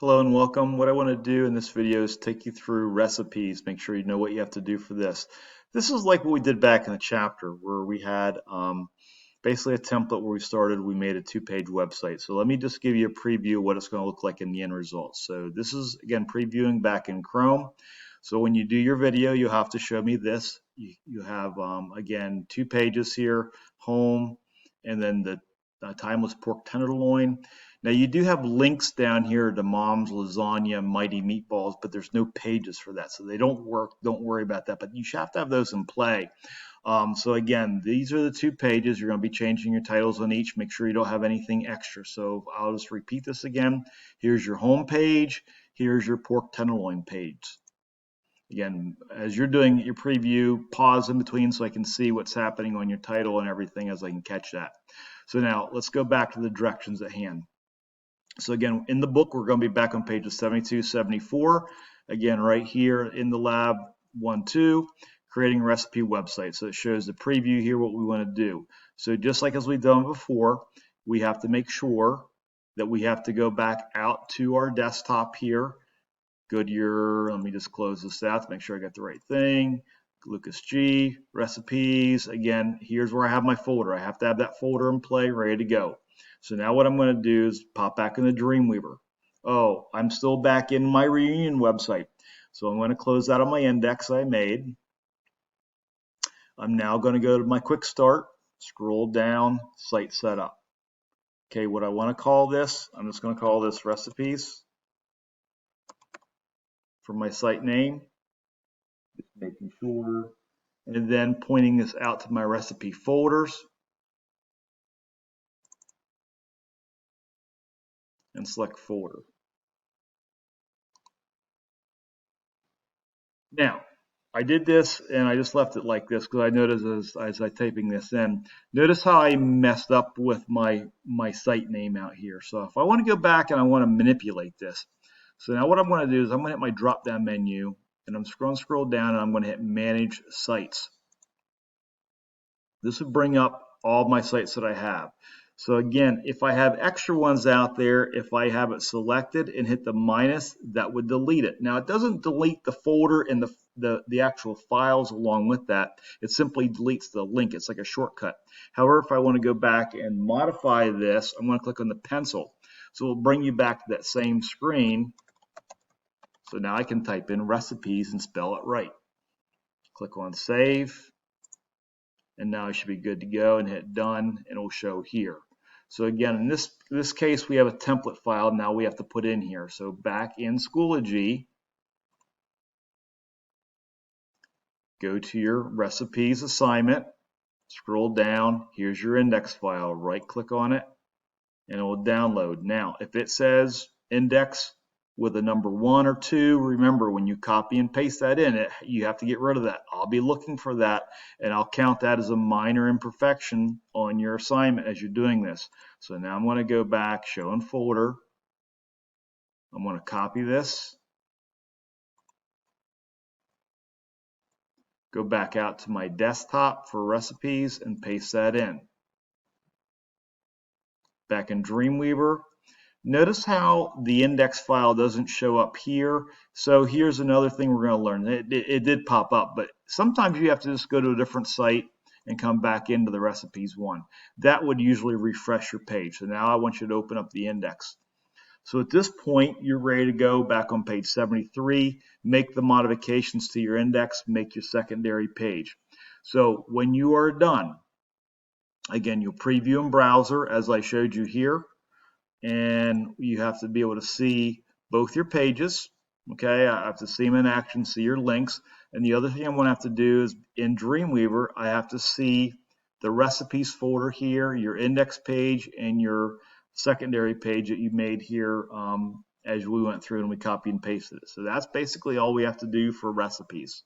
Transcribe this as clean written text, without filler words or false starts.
Hello and welcome. What I want to do in this video is take you through recipes. Make sure you know what you have to do for this. This is like what we did back in the chapter where we had basically a template where we started. We made a two-page website. So let me just give you a preview of what it's going to look like in the end result. So this is, again, previewing back in Chrome. So when you do your video, you'll have to show me this. You have, again, two pages here, home, and then the timeless pork tenderloin. Now you do have links down here to Mom's Lasagna, Mighty Meatballs, but there's no pages for that, so they don't work. Don't worry about that, but you should have to have those in play. So again, these are the two pages. You're going to be changing your titles on each. Make sure you don't have anything extra. So I'll just repeat this again. Here's your home page. Here's your pork tenderloin page. Again, as you're doing your preview, pause in between so I can see what's happening on your title and everything as I can catch that. So now let's go back to the directions at hand. So again, in the book, we're going to be back on pages 72, 74. Again, right here in the Lab1-2, creating a recipe website. So it shows the preview here, what we want to do. So just like as we've done before, we have to make sure that we have to go back out to our desktop here. Go to your, let me just close this out to make sure I got the right thing. Lucas G, recipes. Again, here's where I have my folder. I have to have that folder in play, ready to go. So now what I'm going to do is pop back in the Dreamweaver. Oh, I'm still back in my reunion website. So I'm going to close out of my index I made. I'm now going to go to my quick start, scroll down, site setup. Okay, what I want to call this, I'm just going to call this recipes for my site name. Just making sure. And then pointing this out to my recipe folders. And select folder. Now, I did this and I just left it like this because I noticed as I typing this in, notice how I messed up with my site name out here. So if I want to go back and I want to manipulate this, so now what I'm going to do is I'm going to hit my drop down menu and I'm going to scroll down and I'm going to hit manage sites. This would bring up all my sites that I have. So again, if I have extra ones out there, if I have it selected and hit the minus, that would delete it. Now it doesn't delete the folder and the actual files along with that. It simply deletes the link. It's like a shortcut. However, if I want to go back and modify this, I'm going to click on the pencil. So it'll bring you back to that same screen. So now I can type in recipes and spell it right. Click on save. And now I should be good to go and hit done and it'll show here. So again, in this case, we have a template file now we have to put in here. So back in Schoology, go to your recipes assignment, scroll down, here's your index file, right click on it, and it will download. Now, if it says index with a number 1 or 2, remember when you copy and paste that in, you have to get rid of that. I'll be looking for that and I'll count that as a minor imperfection on your assignment as you're doing this. So now I'm going to go back, show in folder. I'm going to copy this, go back out to my desktop for recipes and paste that in. Back in Dreamweaver, notice how the index file doesn't show up here. So here's another thing we're going to learn. It did pop up, but sometimes you have to just go to a different site and come back into the recipes one. That would usually refresh your page. So now I want you to open up the index. So at this point, you're ready to go back on page 73, make the modifications to your index, make your secondary page. So when you are done, again, you'll preview in browser as I showed you here. And you have to be able to see both your pages. Okay, I have to see them in action, see your links. And the other thing I'm going to have to do is in Dreamweaver, I have to see the recipes folder here, your index page, and your secondary page that you made here as we went through and we copied and pasted it. So that's basically all we have to do for recipes.